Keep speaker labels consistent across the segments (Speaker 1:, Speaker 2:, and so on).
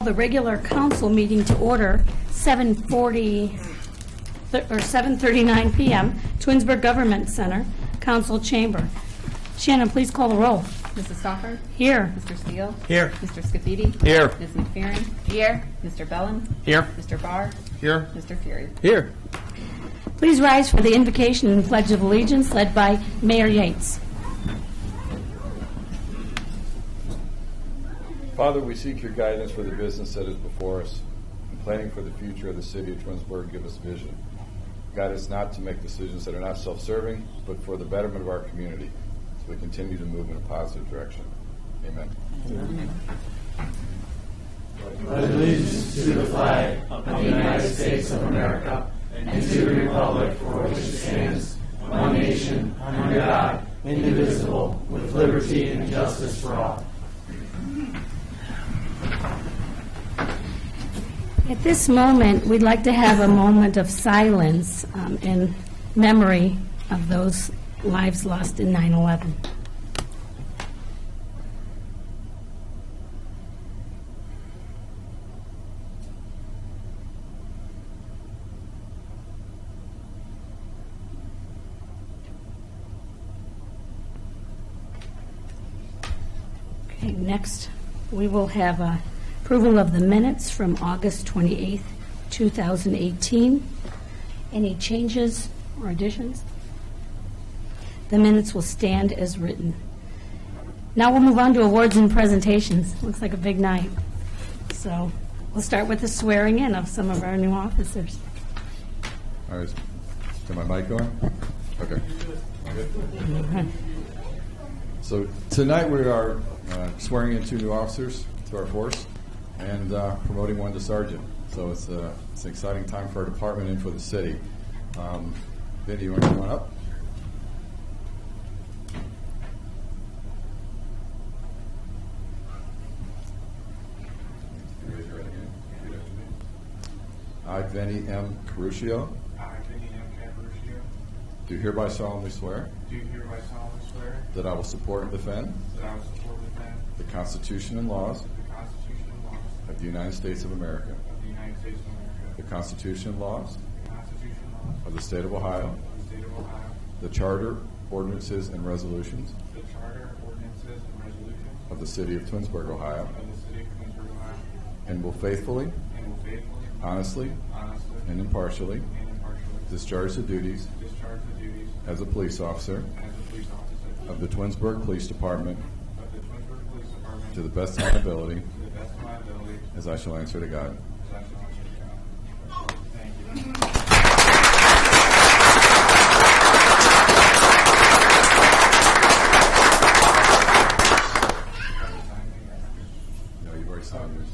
Speaker 1: The regular council meeting to order, 7:39 p.m., Twinsburg Government Center, Council Chamber. Shannon, please call the roll.
Speaker 2: Mrs. Stoffer?
Speaker 1: Here.
Speaker 2: Mr. Steele?
Speaker 3: Here.
Speaker 2: Mr. Scafidi?
Speaker 3: Here.
Speaker 2: Ms. McFerrin? Here. Mr. Bellin?
Speaker 3: Here.
Speaker 2: Mr. Barr?
Speaker 3: Here.
Speaker 2: Mr. Fury?
Speaker 3: Here.
Speaker 1: Please rise for the invocation and pledge of allegiance led by Mayor Yates.
Speaker 4: Father, we seek your guidance for the business that is before us. In planning for the future of the city of Twinsburg, give us vision. Guide us not to make decisions that are not self-serving, but for the betterment of our community, so we continue to move in a positive direction. Amen.
Speaker 5: Pledge allegiance to the flag of the United States of America and to the republic for which it stands, one nation, under God, indivisible, with liberty and justice for all.
Speaker 1: At this moment, we'd like to have a moment of silence in memory of those lives lost in 9/11. Okay, next we will have approval of the minutes from August 28th, 2018. Any changes or additions? The minutes will stand as written. Now we'll move on to awards and presentations. Looks like a big night. So we'll start with the swearing in of some of our new officers.
Speaker 4: All right. Is my mic going? Okay. So tonight we are swearing in 2 new officers to our force and promoting 1 to sergeant. So it's an exciting time for our department and for the city. Vinny, you want to come on up? I, Vinny M. Caruccio,
Speaker 6: I, Vinny M. Caruccio,
Speaker 4: do hereby solemnly swear
Speaker 6: do hereby solemnly swear
Speaker 4: that I will support and defend
Speaker 6: that I will support and defend
Speaker 4: the Constitution and laws
Speaker 6: the Constitution and laws
Speaker 4: of the United States of America,
Speaker 6: of the United States of America,
Speaker 4: the Constitution and laws
Speaker 6: the Constitution and laws
Speaker 4: of the State of Ohio,
Speaker 6: of the State of Ohio,
Speaker 4: the Charter, ordinances, and resolutions
Speaker 6: the Charter, ordinances, and resolutions
Speaker 4: of the City of Twinsburg, Ohio,
Speaker 6: of the City of Twinsburg, Ohio,
Speaker 4: and will faithfully,
Speaker 6: and will faithfully,
Speaker 4: honestly,
Speaker 6: honestly,
Speaker 4: and impartially
Speaker 6: and impartially
Speaker 4: discharge the duties
Speaker 6: discharge the duties
Speaker 4: as a police officer
Speaker 6: as a police officer
Speaker 4: of the Twinsburg Police Department
Speaker 6: of the Twinsburg Police Department
Speaker 4: to the best of my ability,
Speaker 6: to the best of my ability,
Speaker 4: as I shall answer to God.
Speaker 6: as I shall answer to God. Thank you.
Speaker 4: No, you've already signed yours.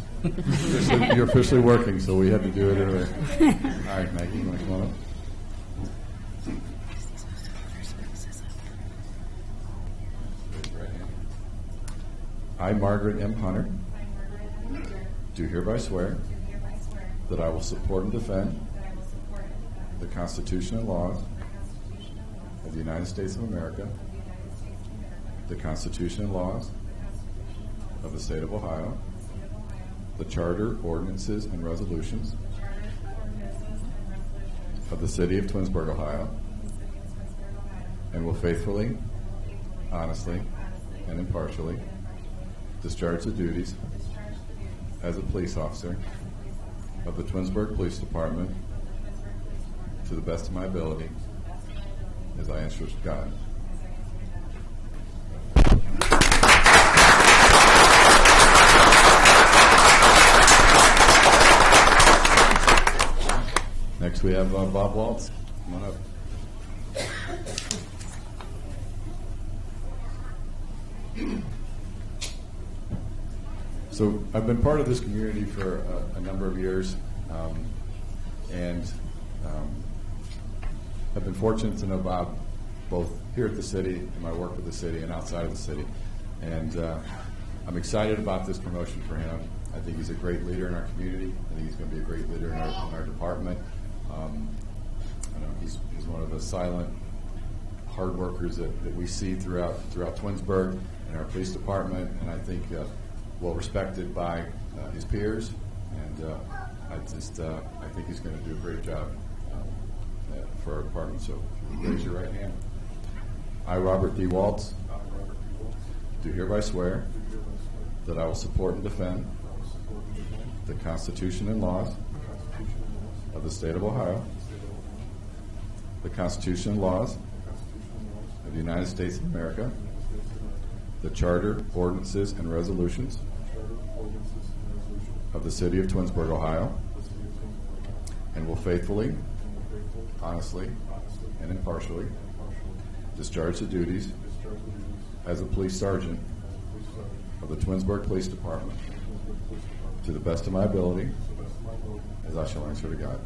Speaker 4: You're officially working, so we had to do it earlier. All right, Maggie, you want to come on up? Raise your right hand. I, Margaret M. Hunter, do hereby swear that I will support and defend the Constitution and laws of the United States of America, the Constitution and laws of the State of Ohio, the Charter, ordinances, and resolutions of the City of Twinsburg, Ohio, and will faithfully, honestly, and impartially discharge the duties as a police officer of the Twinsburg Police Department to the best of my ability, as I answer to God. Next we have Bob Waltz. Come on up. So I've been part of this community for a number of years, and I've been fortunate to know Bob both here at the city, in my work with the city, and outside of the city. And I'm excited about this promotion for him. I think he's a great leader in our community. I think he's going to be a great leader in our department. I know he's one of the silent, hard workers that we see throughout Twinsburg and our police department, and I think well respected by his peers, and I think he's going to do a great job for our department. So if you raise your right hand. I, Robert D. Waltz,
Speaker 6: I, Robert D. Waltz,
Speaker 4: do hereby swear
Speaker 6: do hereby swear
Speaker 4: that I will support and defend
Speaker 6: that I will support and defend
Speaker 4: the Constitution and laws
Speaker 6: the Constitution and laws
Speaker 4: of the State of Ohio,
Speaker 6: of the State of Ohio,
Speaker 4: the Constitution and laws
Speaker 6: the Constitution and laws
Speaker 4: of the United States of America,
Speaker 6: of the United States of America,
Speaker 4: the Charter, ordinances, and resolutions
Speaker 6: the Charter, ordinances, and resolutions
Speaker 4: of the City of Twinsburg, Ohio,
Speaker 6: of the City of Twinsburg, Ohio,
Speaker 4: and will faithfully,
Speaker 6: and will faithfully,
Speaker 4: honestly,
Speaker 6: honestly,
Speaker 4: and impartially
Speaker 6: and impartially
Speaker 4: discharge the duties
Speaker 6: discharge the duties
Speaker 4: as a police sergeant
Speaker 6: as a police sergeant
Speaker 4: of the Twinsburg Police Department
Speaker 6: of the Twinsburg Police Department
Speaker 4: to the best of my ability,
Speaker 6: to the best of my ability,
Speaker 4: as I shall answer to God.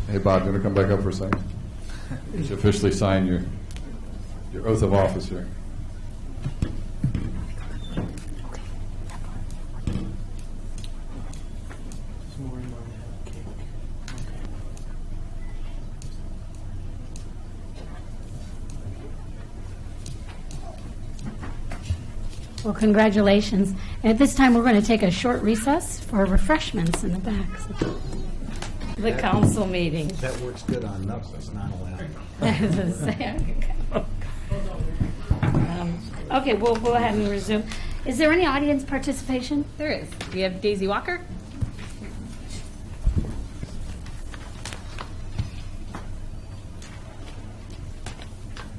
Speaker 4: Hey, Bob, you want to come back up for a second? You should officially sign your oath of office here.
Speaker 1: Well, congratulations. And at this time, we're going to take a short recess for refreshments in the back. The council meeting.
Speaker 3: That works good on knuckles, not allowed.
Speaker 1: Okay, we'll go ahead and resume. Is there any audience participation?
Speaker 2: There is. We have Daisy Walker.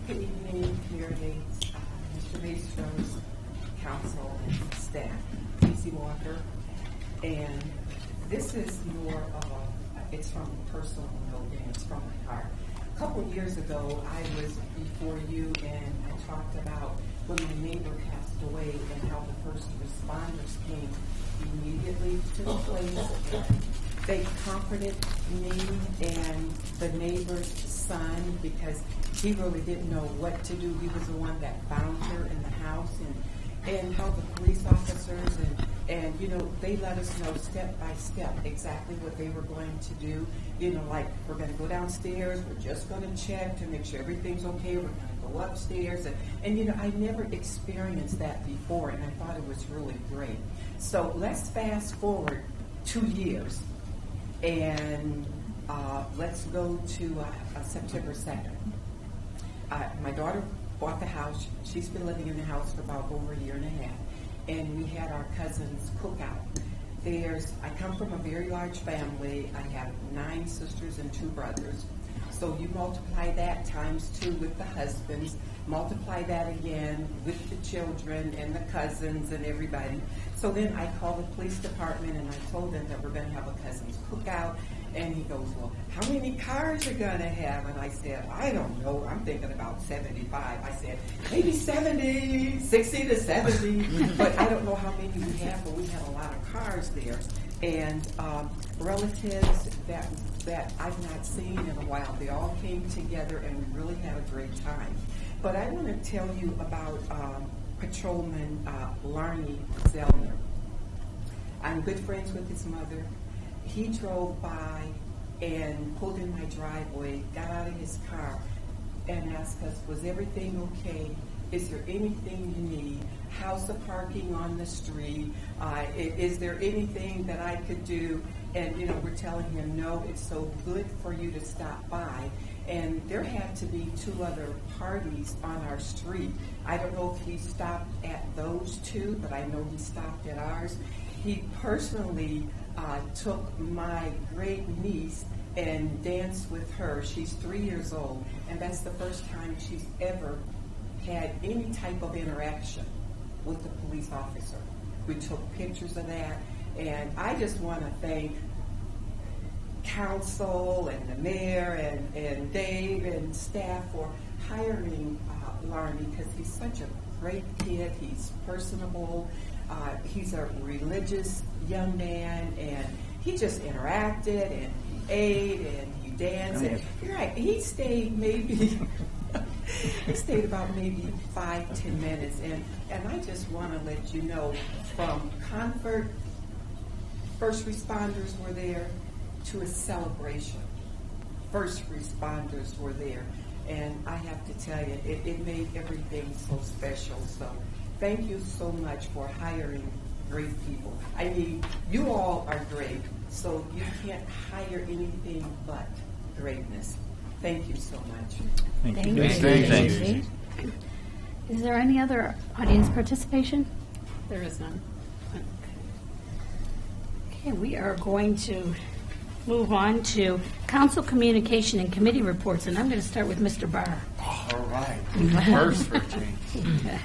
Speaker 7: Good evening, community, Mr. Maestrom's council and staff, Daisy Walker. And this is more of it's from a personal note and it's from my heart. A couple of years ago, I was before you and I talked about when my neighbor passed away and how the first responders came immediately to the place. And they comforted me and the neighbor's son because he really didn't know what to do. He was the one that found her in the house, and how the police officers and you know, they let us know step by step exactly what they were going to do. You know, like, we're going to go downstairs, we're just going to check to make sure everything's okay, we're going to go upstairs. And you know, I never experienced that before, and I thought it was really great. So let's fast forward 2 years, and let's go to September 2nd. My daughter bought the house. She's been living in the house for about over a year and a half. And we had our cousins cookout. I come from a very large family. I have 9 sisters and 2 brothers. So you multiply that times 2 with the husbands, multiply that again with the children and the cousins and everybody. So then I called the police department and I told them that we're going to have a cousins cookout. And he goes, well, how many cars are going to have? And I said, I don't know. I'm thinking about 75. I said, maybe 70, 60 to 70. But I don't know how many we have, but we have a lot of cars there. And relatives that I've not seen in a while, they all came together and we really had a great time. But I want to tell you about Patrolman Larney Zellner. I'm good friends with his mother. He drove by and pulled in my driveway, got out of his car, and asked us, was everything okay? Is there anything you need? How's the parking on the street? Is there anything that I could do? And, you know, we're telling him, no, it's so good for you to stop by. And there had to be 2 other parties on our street. I don't know if he stopped at those 2, but I know he stopped at ours. He personally took my great niece and danced with her. She's 3 years old, and that's the first time she's ever had any type of interaction with the police officer. We took pictures of that, and I just want to thank council and the mayor and Dave and staff for hiring Larney, because he's such a great kid. He's personable. He's a religious young man, and he just interacted, and he ate, and he danced. And you're right, he stayed maybe, he stayed about maybe 5-10 minutes. And I just want to let you know, from comfort, first responders were there, to a celebration. First responders were there. And I have to tell you, it made everything so special. So thank you so much for hiring great people. I mean, you all are great, so you can't hire anything but greatness. Thank you so much.
Speaker 1: Thank you.
Speaker 5: Thanks.
Speaker 1: Daisy. Is there any other audience participation?
Speaker 2: There is none.
Speaker 1: Okay, we are going to move on to council communication and committee reports, and I'm going to start with Mr. Barr.
Speaker 5: All right. First for a change.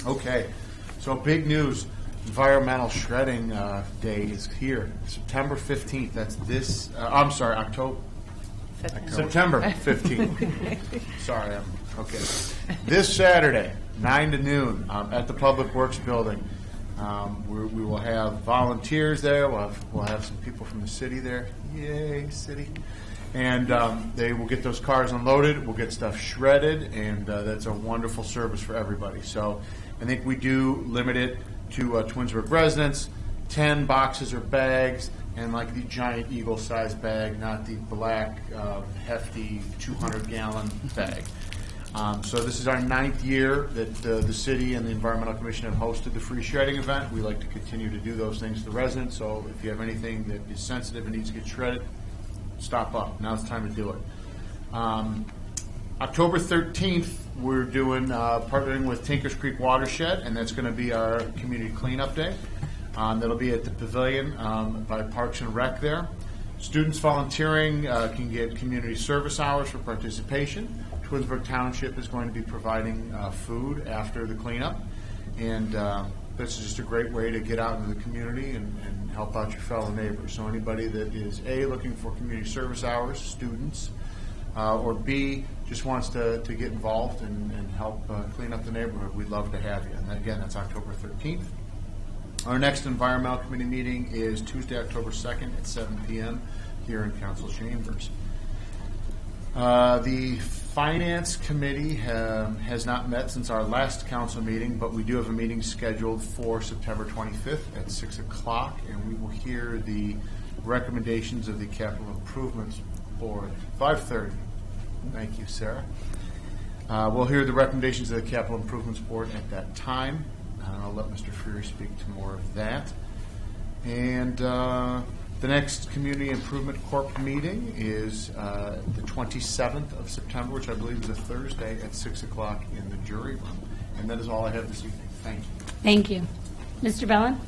Speaker 5: Okay. So big news. Environmental Shredding Day is here. September 15th. That's this, October. September 15th. Sorry, okay. This Saturday, 9 to noon, at the Public Works Building. We will have volunteers there. We'll have some people from the city there. Yay, city! And they will get those cars unloaded. We'll get stuff shredded, and that's a wonderful service for everybody. So I think we do limit it to Twinsburg residents, 10 boxes or bags, and like the giant eagle-sized bag, not the black, hefty 200-gallon bag. So this is our 9th year that the city and the Environmental Commission have hosted the free shredding event. We like to continue to do those things to the residents, so if you have anything that is sensitive and needs to get shredded, stop up. Now it's time to do it. October 13th, we're doing partnering with Tinkers Creek Watershed, and that's going to be our community cleanup day. That'll be at the pavilion by Parks and Rec there. Students volunteering can get community service hours for participation. Twinsburg Township is going to be providing food after the cleanup, and this is just a great way to get out into the community and help out your fellow neighbors. So anybody that is A, looking for community service hours, students, or B, just wants to get involved and help clean up the neighborhood, we'd love to have you. And again, that's October 13th. Our next Environmental Committee meeting is Tuesday, October 2nd at 7 p.m. here in Council Chambers. The Finance Committee has not met since our last council meeting, but we do have a meeting scheduled for September 25th at 6 o'clock, and we will hear the recommendations of the Capital Improvements Board. 5:30. Thank you, Sarah. We'll hear the recommendations of the Capital Improvements Board at that time. I'll let Mr. Fury speak to more of that. And the next Community Improvement Corp meeting is the 27th of September, which I believe is a Thursday at 6 o'clock in the jury room. And that is all I have this evening. Thank you.
Speaker 1: Thank you. Mr. Bellin?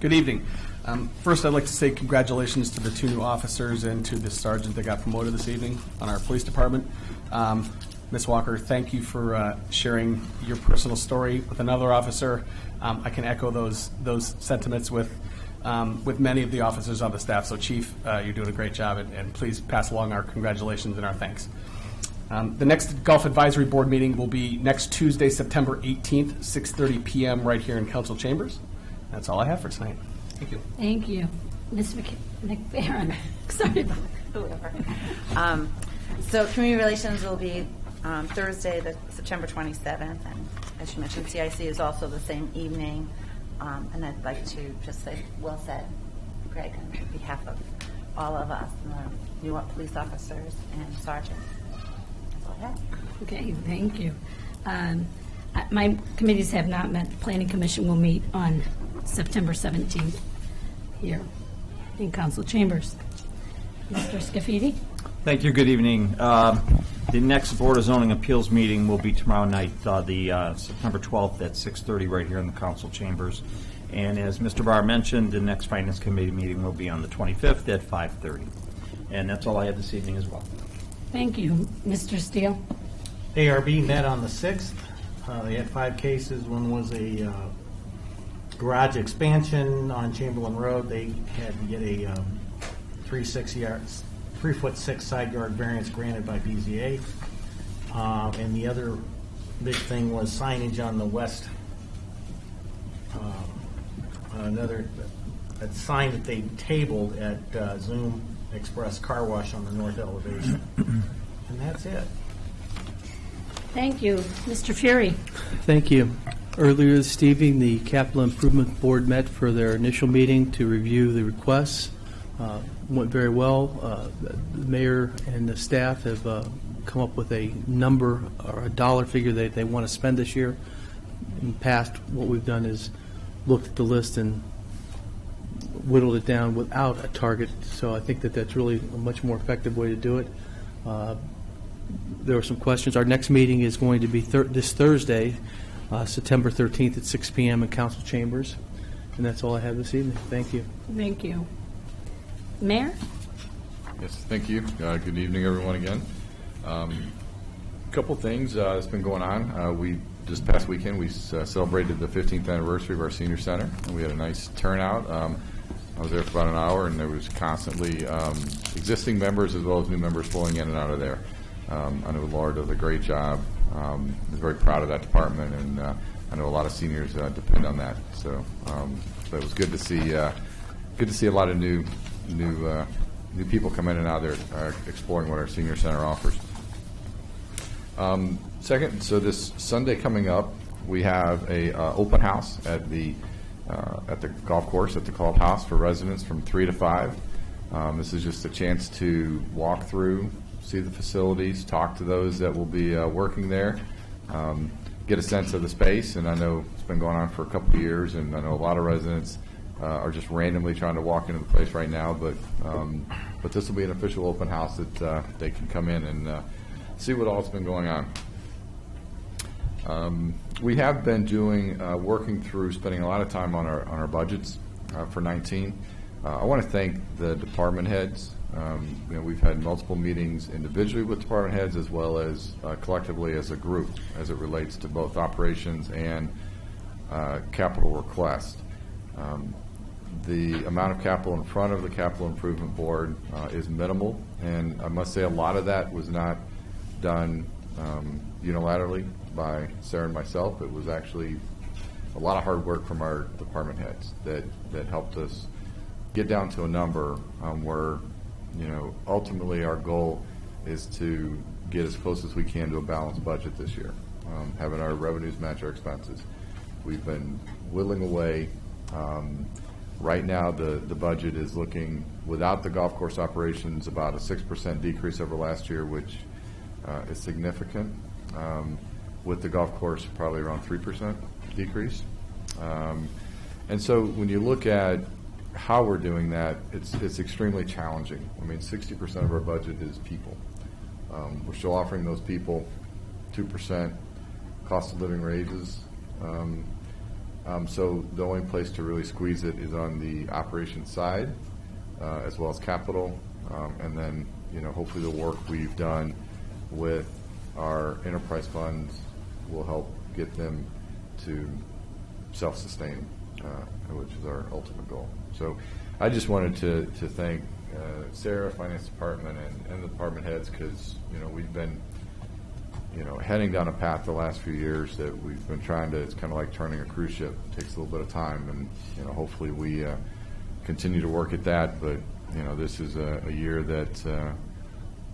Speaker 8: Good evening. First, I'd like to say congratulations to the 2 new officers and to the sergeant that got promoted this evening on our police department. Ms. Walker, thank you for sharing your personal story with another officer. I can echo those sentiments with many of the officers on the staff. So, Chief, you're doing a great job, and please pass along our congratulations and our thanks. The next Gulf Advisory Board meeting will be next Tuesday, September 18th, 6:30 p.m. right here in Council Chambers. That's all I have for tonight. Thank you.
Speaker 1: Thank you. Ms. McFerrin? Sorry about
Speaker 9: Whoever. So community relations will be Thursday, September 27th, and as you mentioned, CIC is also the same evening. And I'd like to just say, well said, Greg, on behalf of all of us, the new police officers and sergeants. That's all I have.
Speaker 1: Okay, thank you. My committees have not met. The Planning Commission will meet on September 17th here in Council Chambers. Mr. Scafidi?
Speaker 10: Thank you. Good evening. The next Board of Zoning Appeals meeting will be tomorrow night, the September 12th at 6:30 right here in the Council Chambers. And as Mr. Barr mentioned, the next Finance Committee meeting will be on the 25th at 5:30. And that's all I have this evening as well.
Speaker 1: Thank you. Mr. Steele?
Speaker 3: ARB met on the 6th. They had 5 cases. One was a garage expansion on Chamberlain Road. They had to get a 3-foot-6 side yard variance granted by BZA. And the other big thing was signage on the west another that sign that they tabled at Zoom Express Car Wash on the north elevation. And that's it.
Speaker 1: Thank you. Mr. Fury?
Speaker 11: Thank you. Earlier this evening, the Capital Improvement Board met for their initial meeting to review the requests. Went very well. The mayor and the staff have come up with a number or a dollar figure that they want to spend this year. In the past, what we've done is looked at the list and whittled it down without a target. So I think that that's really a much more effective way to do it. There were some questions. Our next meeting is going to be this Thursday, September 13th at 6 p.m. in council chambers. And that's all I have this evening. Thank you.
Speaker 1: Thank you. Mayor?
Speaker 4: Yes, thank you. Good evening, everyone, again. Couple things that's been going on. This past weekend, we celebrated the 15th anniversary of our senior center, and we had a nice turnout. I was there for about an hour, and there was constantly existing members as well as new members flowing in and out of there. I know Laura does a great job. I'm very proud of that department, and I know a lot of seniors depend on that. So it was good to see a lot of new people come in and out there exploring what our senior center offers. Second, so this Sunday coming up, we have a open house at the golf course at the clubhouse for residents from 3 to 5. This is just a chance to walk through, see the facilities, talk to those that will be working there, get a sense of the space. And I know it's been going on for a couple of years, and I know a lot of residents are just randomly trying to walk into the place right now. But this will be an official open house that they can come in and see what all's been going on. We have been working through spending a lot of time on our budgets for 19. I want to thank the department heads. We've had multiple meetings individually with department heads as well as collectively as a group as it relates to both operations and capital request. The amount of capital in front of the Capital Improvement Board is minimal, and I must say a lot of that was not done unilaterally by Sarah and myself. It was actually a lot of hard work from our department heads that helped us get down to a number where, ultimately our goal is to get as close as we can to a balanced budget this year, having our revenues match our expenses. We've been whittling away. Right now, the budget is looking, without the golf course operations, about a 6% decrease over last year, which is significant. With the golf course, probably around 3% decrease. And so when you look at how we're doing that, it's extremely challenging. I mean, 60% of our budget is people. We're still offering those people 2% cost of living raises. So the only place to really squeeze it is on the operations side, as well as capital, and then hopefully the work we've done with our enterprise funds will help get them to self-sustain, which is our ultimate goal. So I just wanted to thank Sarah, Finance Department, and the department heads, because we've been heading down a path the last few years that we've been trying to. It's kind of like turning a cruise ship. It takes a little bit of time, and hopefully we continue to work at that. But this is a year that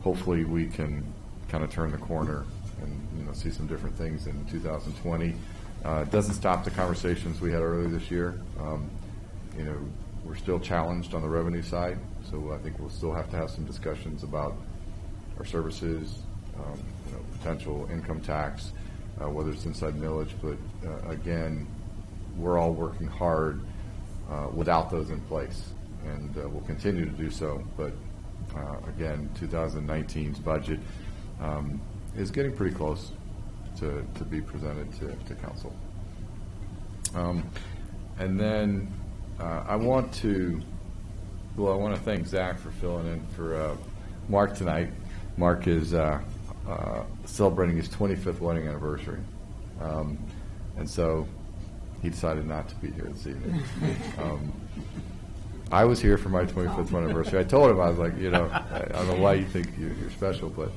Speaker 4: hopefully we can kind of turn the corner and see some different things in 2020. It doesn't stop the conversations we had earlier this year. We're still challenged on the revenue side, so I think we'll still have to have some discussions about our services, potential income tax, whether it's inside millage. But again, we're all working hard without those in place, and we'll continue to do so. But again, 2019's budget is getting pretty close to be presented to council. And then I want to thank Zach for filling in for Mark tonight. Mark is celebrating his 25th wedding anniversary, and so he decided not to be here this evening. I was here for my 25th anniversary. I told him, I was like, I don't know why you think you're special, but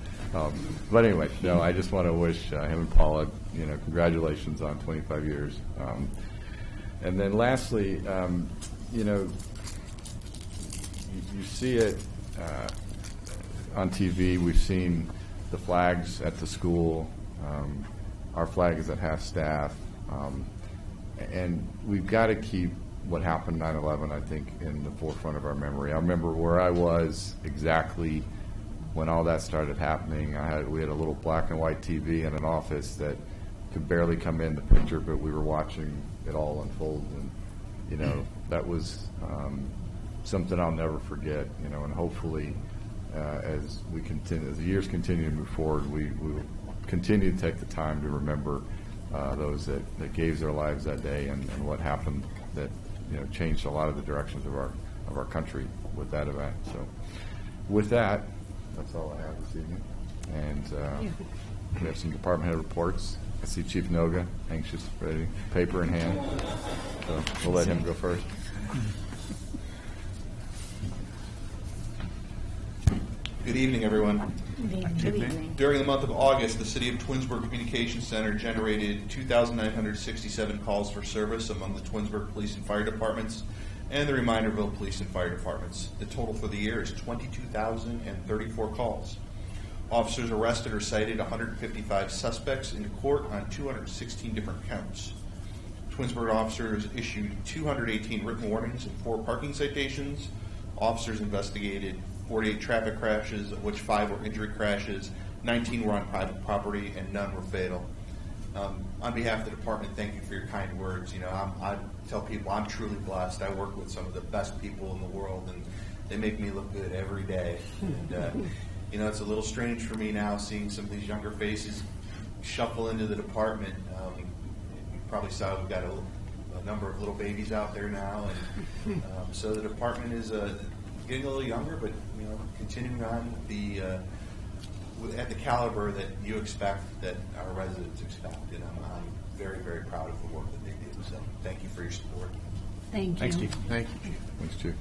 Speaker 4: anyway, no, I just want to wish him and Paula, congratulations on 25 years. And then lastly, you know, you see it on TV. We've seen the flags at the school. Our flag is at half-staff. And we've got to keep what happened 9/11, I think, in the forefront of our memory. I remember where I was exactly when all that started happening. We had a little black and white TV in an office that could barely come in the picture, but we were watching it all unfold. And, you know, that was something I'll never forget, you know, and hopefully as the years continue to move forward, we will continue to take the time to remember those that gave their lives that day and what happened that, you know, changed a lot of the directions of our country with that event. So with that, that's all I have this evening. And we have some department head reports. I see Chief Noga, anxious, ready, paper in hand. So we'll let him go first.
Speaker 12: Good evening, everyone.
Speaker 1: Good evening.
Speaker 12: During the month of August, the City of Twinsburg Communications Center generated 2,967 calls for service among the Twinsburg Police and Fire Departments and the Reminderville Police and Fire Departments. The total for the year is 22,034 calls. Officers arrested or cited 155 suspects into court on 216 different counts. Twinsburg officers issued 218 written warnings and 4 parking citations. Officers investigated 48 traffic crashes, of which 5 were injury crashes, 19 were on private property, and none were fatal. On behalf of the department, thank you for your kind words. You know, I tell people I'm truly blessed. I work with some of the best people in the world, and they make me look good every day. And, you know, it's a little strange for me now seeing some of these younger faces shuffle into the department. You probably saw we've got a number of little babies out there now, and so the department is getting a little younger, but you know, continuing on at the caliber that you expect, that our residents expect, and I'm very, very proud of the work that they do. So, thank you for your support.
Speaker 1: Thank you.
Speaker 8: Thanks, Chief.
Speaker 4: Thank you. Thanks, Chief.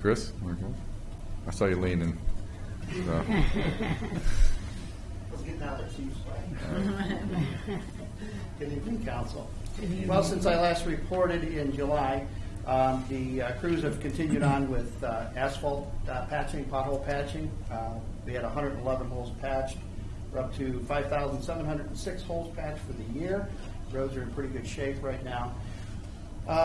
Speaker 4: Chris, wanna go? I saw you leaning. So.
Speaker 13: Let's get down to Chief's way. Good evening, Council. Well, since I last reported in July, the crews have continued on with asphalt patching, pothole patching. We had 111 holes patched. We're up to 5,706 holes patched for the year. Roads are in pretty good shape right now.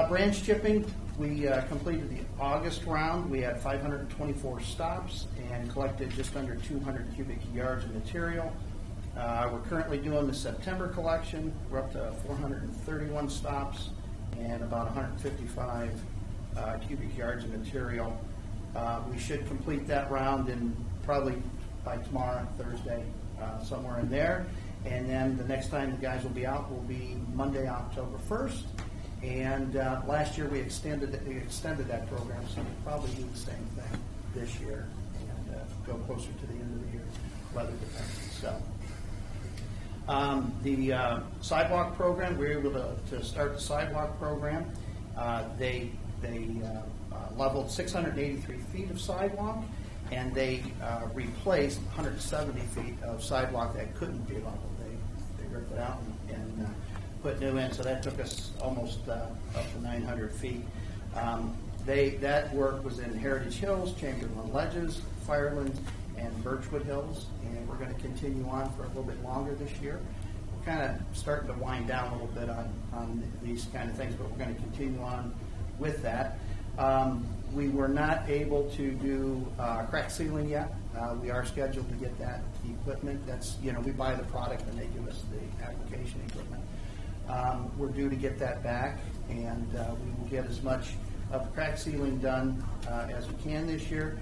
Speaker 13: Branch chipping, we completed the August round. We had 524 stops and collected just under 200 cubic yards of material. We're currently doing the September collection. We're up to 431 stops and about 155 cubic yards of material. We should complete that round in probably by tomorrow, Thursday, somewhere in there. And then the next time the guys will be out will be Monday, October 1st. And last year we extended that program, so we'll probably do the same thing this year and go closer to the end of the year, weather dependent. So. The sidewalk program, we were able to start the sidewalk program. They leveled 683 feet of sidewalk, and they replaced 170 feet of sidewalk that couldn't be leveled. They ripped it out and put new in, so that took us almost up to 900 feet. That work was in Heritage Hills, Chamberlain Ledges, Firelands, and Birchwood Hills, and we're going to continue on for a little bit longer this year. We're kind of starting to wind down a little bit on these kind of things, but we're going to continue on with that. We were not able to do crack sealing yet. We are scheduled to get that equipment. That's, you know, we buy the product and they give us the application equipment. We're due to get that back, and we will get as much of the crack sealing done as we can this year.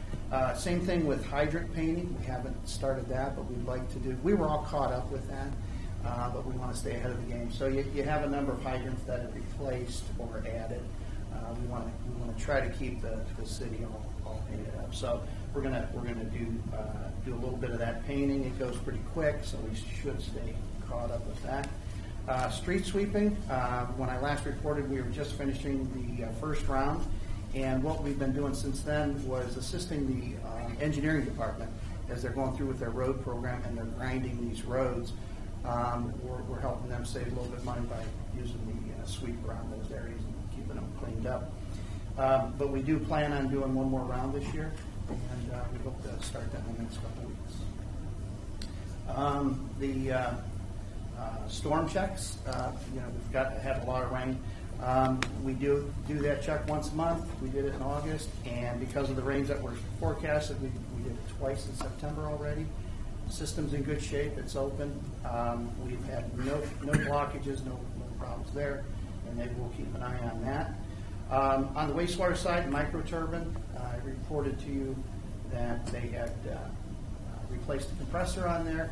Speaker 13: Same thing with hydrant painting. We haven't started that, but we'd like to do. We were all caught up with that, but we want to stay ahead of the game. So you have a number of hydrants that are replaced or added. We want to try to keep the city all painted up. So we're gonna do a little bit of that painting. It goes pretty quick, so we should stay caught up with that. Street sweeping, when I last reported, we were just finishing the first round, and what we've been doing since then was assisting the engineering department as they're going through with their road program and they're grinding these roads. We're helping them save a little bit of money by using the a sweep around those areas and keeping them cleaned up. But we do plan on doing one more round this year, and we hope to start that in the next couple of weeks. The storm checks, we've had a lot of rain. We do that check once a month. We did it in August, and because of the rains that were forecasted, we did it twice in September already. System's in good shape. It's open. We've had no blockages, no problems there, and maybe we'll keep an eye on that. On the wastewater side, microturbine, I reported to you that they had replaced the compressor on there.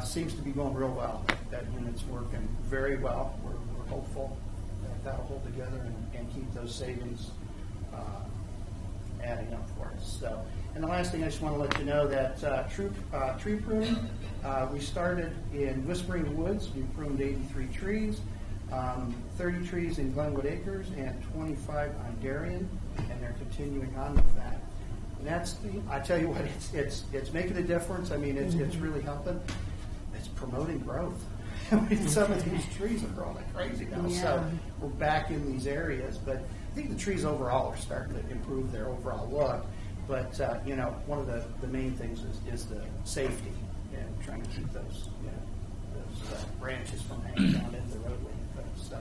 Speaker 13: Seems to be going real well. That unit's working very well. We're hopeful that that'll hold together and keep those savings adding up for us. So, and the last thing I just want to let you know that tree pruning, we started in Whispering Woods. We pruned 83 trees, 30 trees in Glenwood Acres, and 25 on Darien, and they're continuing on with that. And that's, I tell you what, it's making a difference. I mean, it's really helping. It's promoting growth. Some of these trees are growing like crazy now.
Speaker 1: Yeah.
Speaker 13: So we're back in these areas, but I think the trees overall are starting to improve their overall look. But one of the main things is the safety and trying to keep those branches from hanging down into the roadway. So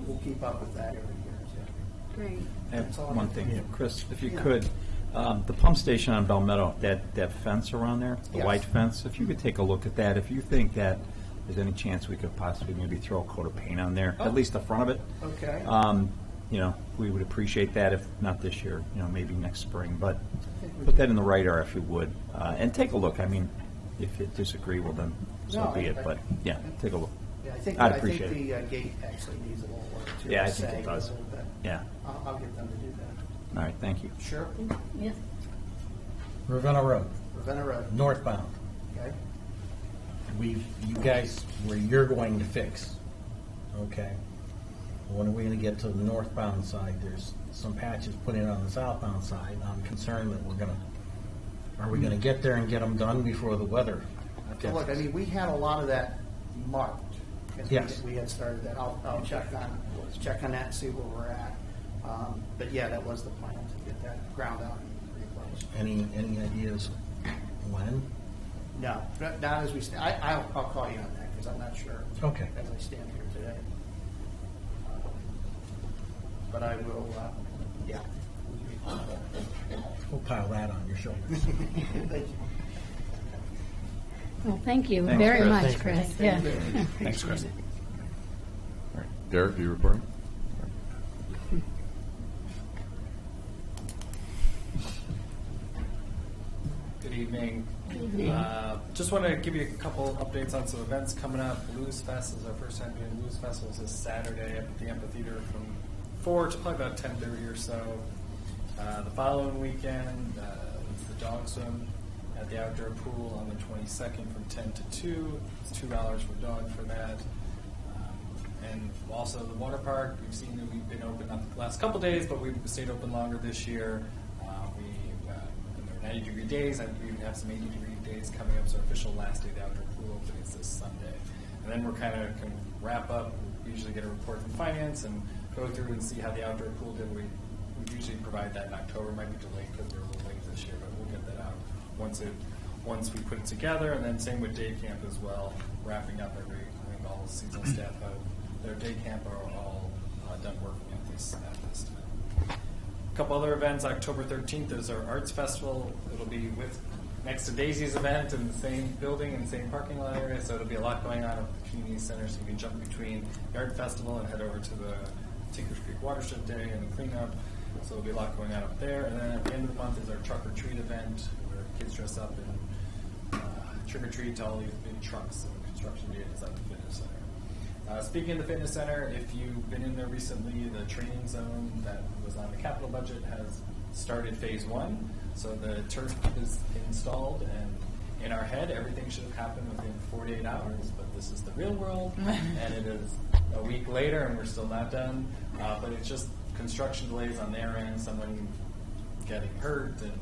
Speaker 13: we'll keep up with that every year. So.
Speaker 1: Great.
Speaker 10: I have one thing, Chris, if you could, the pump station on Bell Meadow, that fence around there, the
Speaker 13: Yes.
Speaker 10: white fence, if you could take a look at that, if you think that there's any chance we could possibly maybe throw a coat of paint on there, at least the front of it.
Speaker 13: Okay.
Speaker 10: We would appreciate that, if not this year, maybe next spring, but put that in the radar if you would, and take a look. I mean, if you disagree, well then, so
Speaker 13: No,
Speaker 10: be it, but yeah, take a look.
Speaker 13: Yeah, I think
Speaker 10: I'd
Speaker 13: the
Speaker 10: appreciate it.
Speaker 13: gate actually needs a little work too.
Speaker 10: Yeah, I think
Speaker 13: Sag
Speaker 10: it does.
Speaker 13: a little bit.
Speaker 10: Yeah.
Speaker 13: I'll get them to do that.
Speaker 10: All right, thank you.
Speaker 13: Sure.
Speaker 1: Yes.
Speaker 3: Ravenna Road,
Speaker 13: Ravenna Road.
Speaker 3: northbound.
Speaker 13: Okay.
Speaker 3: You guys, where you're going to fix, okay? When are we gonna get to the northbound side? There's some patches put in on the southbound side. I'm concerned that are we gonna get there and get them done before the weather?
Speaker 13: So look, I mean, we had a lot of that marked. 'Cause
Speaker 3: Yes.
Speaker 13: We had started that. I'll check on that and see where we're at. But yeah, that was the plan, to get that ground out and replaced.
Speaker 3: Any ideas when?
Speaker 13: No, not as we stand. I'll call you on that because I'm not sure.
Speaker 3: Okay.
Speaker 13: As I stand here today. But I will, yeah.
Speaker 3: We'll pile that on your shoulders.
Speaker 13: Thank you.
Speaker 1: Well, thank you
Speaker 10: Thanks,
Speaker 1: very
Speaker 10: Chris.
Speaker 1: much,
Speaker 3: Thanks,
Speaker 1: Chris. Yeah.
Speaker 8: Thanks, Chris.
Speaker 4: All right. Derek, are you reporting?
Speaker 14: Good evening. Just want to give you a couple updates on some events coming up. Blues Fest is our first time doing Blues Festival. It's this Saturday up at the amphitheater from 4 to probably about 10:30 or so. The following weekend is the dog swim at the outdoor pool on the 22nd from 10 to 2. It's $2 for dog for that. And also the water park, we've seen that we've been open not the last couple days, but we've stayed open longer this year. There were 90-degree days. We even have some 80-degree days coming up. So our official last day of the outdoor pool opening is this Sunday. And then we're kind of wrap up. We usually get a report from finance and go through and see how the outdoor pool did. We usually provide that in October. Might be delayed because we're a little late this year, but we'll get that out once we put it together. And then same with day camp as well. Wrapping up I think all the seasonal staff have their day camp are all done working at this time. A couple other events. October 13th is our Arts Festival. It'll be next to Daisy's event in the same building and same parking lot area, so it'll be a lot going on at the community center, so you can jump between the Art Festival and head over to the Tinkers Creek Watershed Day and the cleanup. So there'll be a lot going on up there. And then at the end of the month is our Truck or Treat event, where kids dress up and trick or treat to all these big trucks and construction vehicles at the fitness center. Speaking of the fitness center, if you've been in there recently, the training zone that was on the capital budget has started phase 1. So the turf is installed, and in our head, everything should have happened within 48 hours, but this is the real world, and it is a week later, and we're still not done. But it's just construction delays on their end, someone getting hurt, and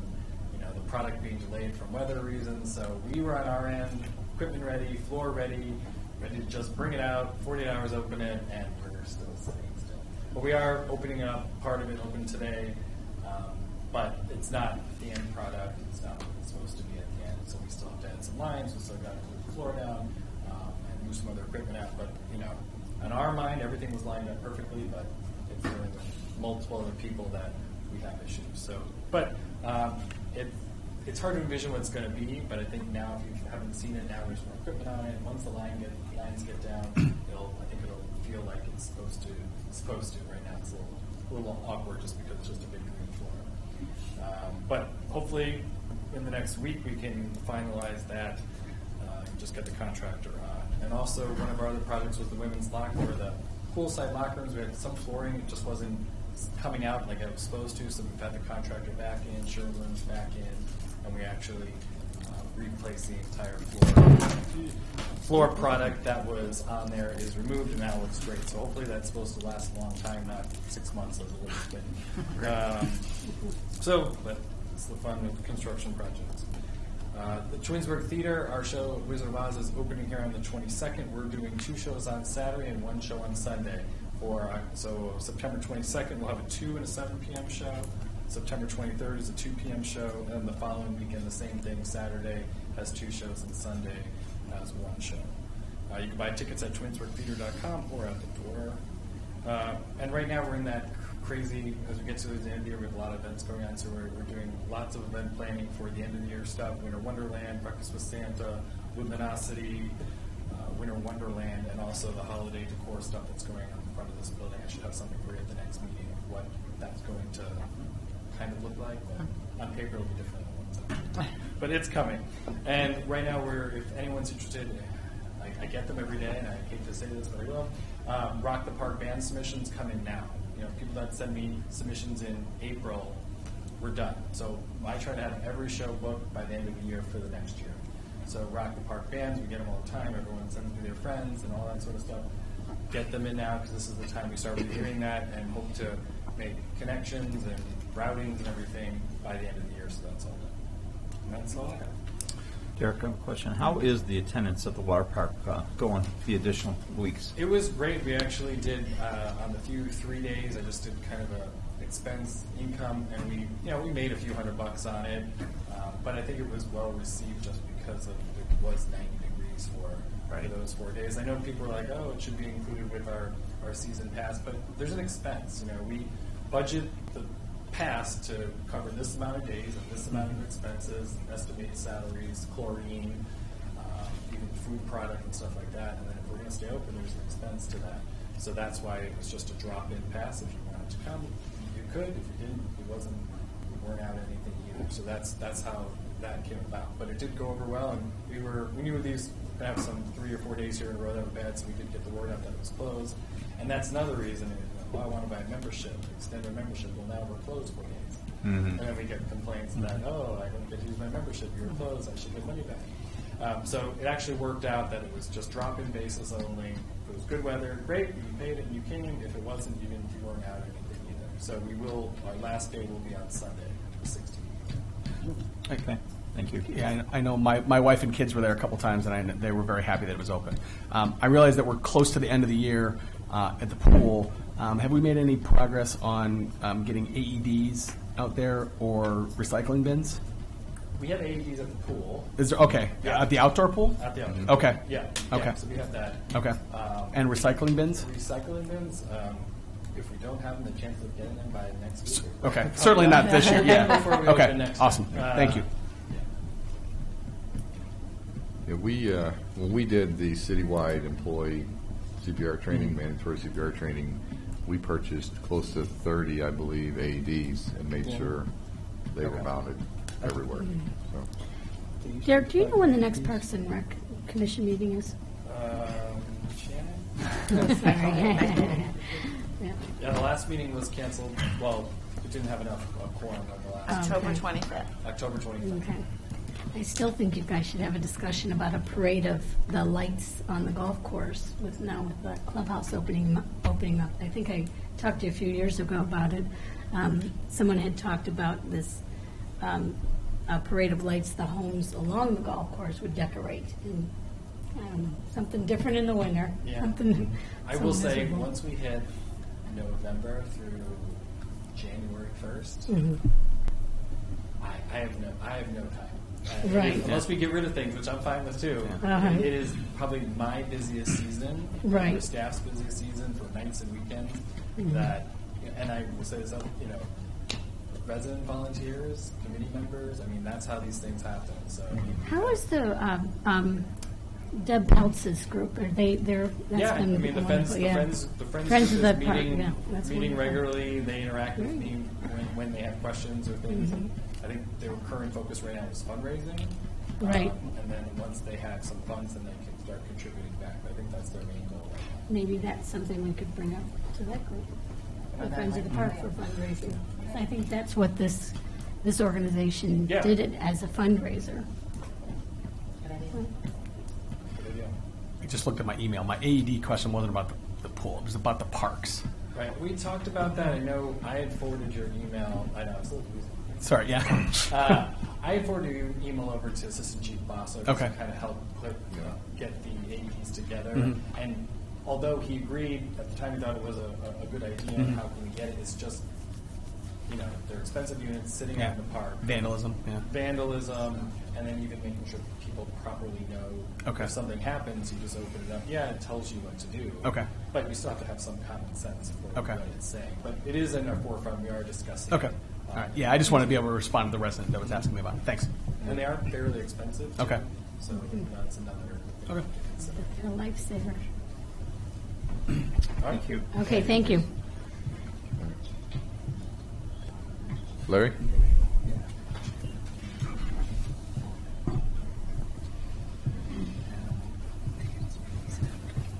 Speaker 14: the product being delayed from weather reasons. So we were on our end, equipment ready, floor ready to just bring it out, 48 hours open it, and we're we're still staying still. But we are opening up, part of it open today, but it's not the end product. It's not what it's supposed to be at the end. So we still have to add some lines. We still got to move the floor down and move some other equipment out. But, in our mind, everything was lined up perfectly, but it's dealing with multiple other people that we have issues. So, but it's hard to envision what it's going to be, but I think now, if you haven't seen it, now there's more equipment on it. Once the lines get down, I think it'll feel like it's supposed to. Right now, it's a little awkward just because it's just a big green floor. But hopefully, in the next week, we can finalize that and just get the contractor on. And also, one of our other projects was the women's locker, or the poolside locker rooms. We had some flooring; it just wasn't coming out like it was supposed to. So we've had the contractor back in, Sherwin's back in, and we actually replaced the entire floor product that was on there is removed, and now it looks great. So hopefully that's supposed to last a long time, not 6 months as it would have been. But it's the fun of construction projects. The Twinsburg Theater, our show Wizard of Oz, is opening here on the 22nd. We're doing 2 shows on Saturday and 1 show on Sunday. So September 22nd, we'll have a 2 and a 7 p.m. show. September 23rd is a 2 p.m. show, and then the following weekend, the same thing. Saturday has 2 shows, and Sunday has 1 show. You can buy tickets at twinsburgtheater.com or at the door. And right now, we're in that crazy, as we get to the end of the year, we have a lot of events going on, so we're doing lots of event planning for the end of the year stuff. Winter Wonderland, Breakfast with Santa, Luminosity, Winter Wonderland, and also the holiday decor stuff that's going on in front of this building. I should have something for you at the next meeting of what that's going to kind of look like, but on paper it'll be different than but it's coming. And right now, if anyone's interested, I get them every day, and I hate to say this, but I will. Rock the Park band submissions come in now. People that send me submissions in April, we're done. So I try to have every show booked by the end of the year for the next year. So Rock the Park bands, we get them all the time. Everyone sends me their friends and all that sort of stuff. Get them in now, because this is the time we start reviewing that, and hope to make connections and routings and everything by the end of the year. So that's all done. And that's all I have.
Speaker 10: Derek, I have a question. How is the attendance at the water park going the additional weeks?
Speaker 14: It was great. We actually did on the 3 days. I just did kind of a expense income, and we made a few $100 on it. But I think it was well received just because it was 90 degrees for those 4 days. I know people were like, "Oh, it should be included with our season pass," but there's an expense. We budget the pass to cover this amount of days and this amount of expenses, estimated salaries, chlorine, even food product and stuff like that. And then if we're going to stay open, there's an expense to that. So that's why it was just a drop-in pass. If you wanted to come, you could. If you didn't, we weren't out anything either. So that's how that came about. But it did go over well, and we knew these would have some 3 or 4 days here in a row that were bad, so we did get the word out that it was closed. And that's another reason. I want to buy a membership, extend a membership. Well, now we're closed 4 days. Mm-hmm. And then we get complaints that, I don't get to use my membership. You were closed. I should get money back. So it actually worked out that it was just drop-in basis only. If it was good weather, great. You paid it and you came. If it wasn't, you weren't out anything either. So our last day will be on Sunday, the 16th.
Speaker 10: Okay. Thank you.
Speaker 8: Yeah, I know my wife and kids were there a couple times, and they were very happy that it was open. I realize that we're close to the end of the year at the pool. Have we made any progress on getting AEDs out there or recycling bins?
Speaker 14: We have AEDs at the pool.
Speaker 8: Is there at the outdoor pool?
Speaker 14: At the outdoor.
Speaker 8: Okay.
Speaker 14: Yeah.
Speaker 8: Okay.
Speaker 14: So we have that.
Speaker 8: Okay. And recycling bins?
Speaker 14: Recycling bins. If we don't have them, the chance of getting them by next week.
Speaker 8: Okay. Certainly not this year. Yeah.
Speaker 14: Before we
Speaker 8: Okay.
Speaker 14: open next
Speaker 8: Awesome.
Speaker 14: week.
Speaker 8: Thank you.
Speaker 4: Yeah, when we did the citywide employee CPR training, mandatory CPR training, we purchased close to 30, I believe, AEDs and made sure they were mounted everywhere. So.
Speaker 1: Derek, do you know when the next Parks and Rec Commission meeting is?
Speaker 14: Shannon?
Speaker 1: Oh, sorry.
Speaker 14: Yeah, the last meeting was canceled. Well, it didn't have enough quorum on the last.
Speaker 9: October 25th.
Speaker 14: October 25th.
Speaker 1: Okay. I still think you guys should have a discussion about a parade of the lights on the golf course with the clubhouse opening up. I think I talked to you a few years ago about it. Someone had talked about this a parade of lights the homes along the golf course would decorate. And I don't know, something different in the winter.
Speaker 14: Yeah.
Speaker 1: Something
Speaker 14: I
Speaker 1: so
Speaker 14: will say,
Speaker 1: miserable.
Speaker 14: once we hit November through January 1st,
Speaker 1: Mhm.
Speaker 14: I have no time.
Speaker 1: Right.
Speaker 14: Unless we get rid of things, which I'm fine with too.
Speaker 1: Uh-huh.
Speaker 14: It is probably my busiest season,
Speaker 1: Right.
Speaker 14: the staff's busiest season for nights and weekends.
Speaker 1: Mhm.
Speaker 14: That, and I will say this, resident volunteers, committee members. I mean, that's how these things happen. So.
Speaker 1: How is the Deb Peltz's group? Are they're that's
Speaker 14: Yeah, I
Speaker 1: been
Speaker 14: mean, the
Speaker 1: wonderful, yeah.
Speaker 14: friends
Speaker 1: Friends of
Speaker 14: group
Speaker 1: the
Speaker 14: is
Speaker 1: park,
Speaker 14: meeting,
Speaker 1: yeah, that's
Speaker 14: meeting
Speaker 1: wonderful.
Speaker 14: regularly. They interact with
Speaker 1: Great.
Speaker 14: me when they have questions or things.
Speaker 1: Mhm.
Speaker 14: I think their current focus right now is fundraising.
Speaker 1: Right.
Speaker 14: And then once they have some funds, then they can start contributing back. I think that's their main goal right now.
Speaker 1: Maybe that's something we could bring up to that group, the Friends of the Park for fundraising. I think that's what this organization
Speaker 14: Yeah.
Speaker 1: did it as a fundraiser.
Speaker 14: Good idea.
Speaker 8: I just looked at my email. My AED question wasn't about the pool. It was about the parks.
Speaker 14: Right. We talked about that. I know I had forwarded your email. I know. It's a little confusing.
Speaker 8: Sorry, yeah.
Speaker 14: I forwarded your email over to Assistant Chief Basso
Speaker 8: Okay.
Speaker 14: to kind of help get the AEDs together.
Speaker 8: Mhm.
Speaker 14: And although he agreed at the time, he thought it was a good idea.
Speaker 8: Mhm.
Speaker 14: How can we get it? It's just, they're expensive units sitting
Speaker 8: Yeah.
Speaker 14: out in the park.
Speaker 8: Vandalism, yeah.
Speaker 14: Vandalism, and then even making sure people properly know
Speaker 8: Okay.
Speaker 14: if something happens, you just open it up. Yeah, it tells you what to do.
Speaker 8: Okay.
Speaker 14: But you still have to have some common sense for
Speaker 8: Okay.
Speaker 14: what it's saying. But it is in our forefront. We are discussing
Speaker 8: Okay.
Speaker 14: it.
Speaker 8: All right. Yeah, I just wanted to be able to respond to the resident that was asking me about it. Thanks.
Speaker 14: And they are fairly expensive. too.
Speaker 8: Okay.
Speaker 14: So that's another thing
Speaker 8: Okay.
Speaker 14: to consider.
Speaker 1: They're a lifesaver.
Speaker 10: Thank you.
Speaker 1: Okay, thank you.
Speaker 4: Larry?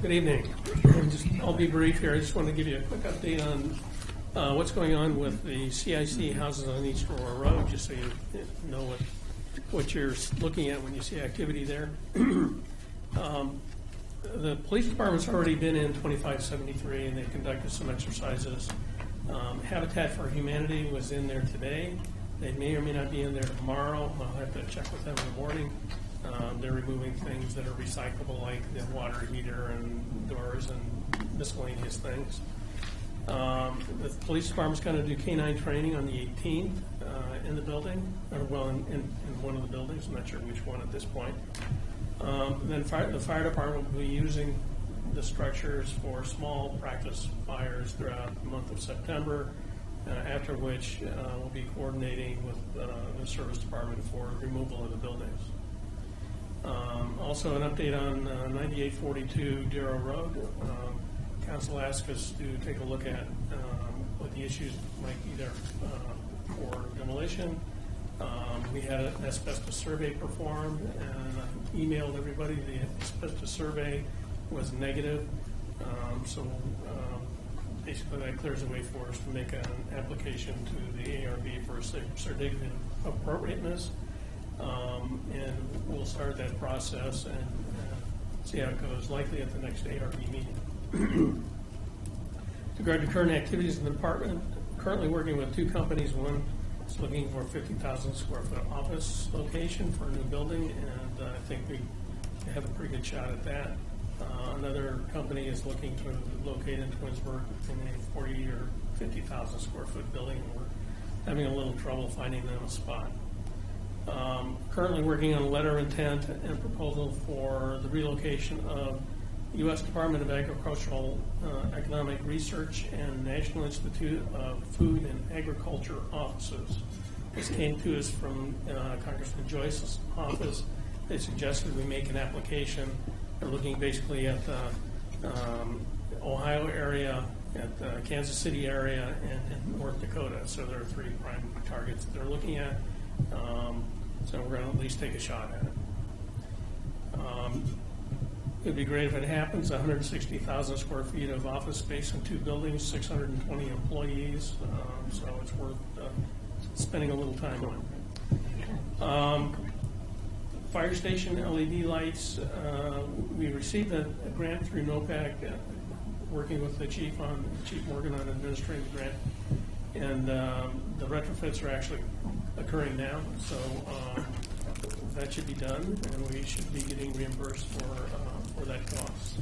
Speaker 15: Good evening. I'll be brief here. I just want to give you a quick update on what's going on with the CIC houses on East Aurora Road, just so you know what you're looking at when you see activity there. The police department's already been in 2573, and they conducted some exercises. Habitat for Humanity was in there today. They may or may not be in there tomorrow. I'll have to check with them in the morning. They're removing things that are recyclable, like the water heater and doors and miscellaneous things. The police department's going to do canine training on the 18th in the building, in one of the buildings. I'm not sure which one at this point. Then the fire department will be using the structures for small practice fires throughout the month of September, after which we'll be coordinating with the service department for removal of the buildings. Also, an update on 9842 Darrow Road. Council asked us to take a look at what the issues might be there for demolition. We had an asbestos survey performed, and I emailed everybody. The asbestos survey was negative, so basically that clears the way for us to make an application to the ARB for a certificate of appropriateness. And we'll start that process and see how it goes, likely at the next ARB meeting. With regard to current activities in the department, currently working with two companies. One is looking for a 50,000 square foot office location for a new building, and I think we have a pretty good shot at that. Another company is looking to locate in Twinsburg in a 40 or 50,000 square foot building, and we're having a little trouble finding them a spot. Currently working on a letter of intent and proposal for the relocation of U.S. Department of Agricultural Economic Research and National Institute of Food and Agriculture offices. This came to us from Congressman Joyce's office. They suggested we make an application. They're looking basically at the Ohio area, at the Kansas City area, and in North Dakota. So there are three prime targets that they're looking at. So we're going to at least take a shot at it. It'd be great if it happens. 160,000 square feet of office space in two buildings, 620 employees. So it's worth spending a little time on. Fire station LED lights. We received a grant through NOPAC, working with the Chief Morgan on administering the grant. And the retrofits are actually occurring now. So that should be done, and we should be getting reimbursed for that cost.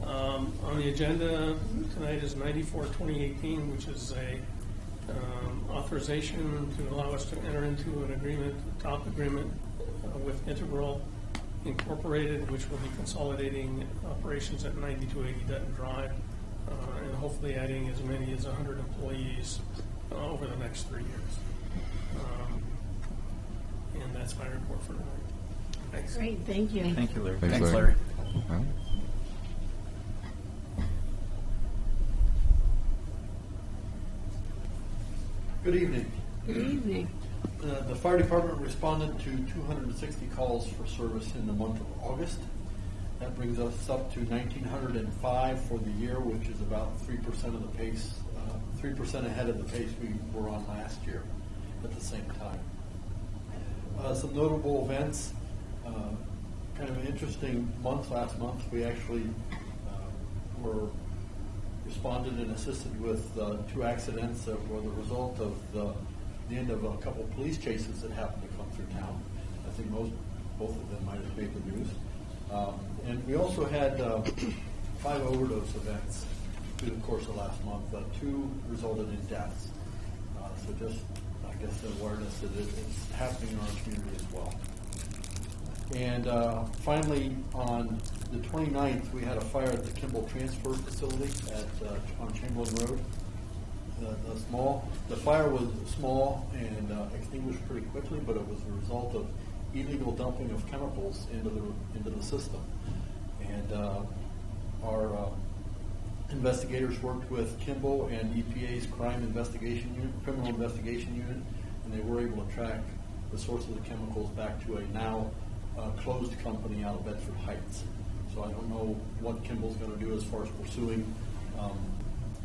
Speaker 15: On the agenda tonight is 94-2018, which is a authorization to allow us to enter into an agreement, top agreement with Integral Incorporated, which will be consolidating operations at 9280 Dutton Drive, and hopefully adding as many as 100 employees over the next 3 years. And that's my report for tonight. Thanks.
Speaker 1: Great, thank you.
Speaker 10: Thank you, Larry.
Speaker 4: Thanks, Larry. All right.
Speaker 6: Good evening.
Speaker 1: Good evening.
Speaker 6: The fire department responded to 260 calls for service in the month of August. That brings us up to 1,905 for the year, which is about 3% of the pace, 3% ahead of the pace we were on last year at the same time. Some notable events, kind of an interesting month last month. We actually were responded and assisted with 2 accidents that were the result of the end of a couple of police chases that happened to come through town. I think both of them might have made the news. And we also had 5 overdose events through the course of last month. 2 resulted in deaths. So just, I guess, the awareness that it's happening in our community as well. And finally, on the 29th, we had a fire at the Kimball Transfer Facility on Chamberlain Road. The fire was small and extinguished pretty quickly, but it was a result of illegal dumping of chemicals into the system. And our investigators worked with Kimball and EPA's criminal investigation unit, and they were able to track the source of the chemicals back to a now closed company out of Bedford Heights. So I don't know what Kimball's going to do as far as pursuing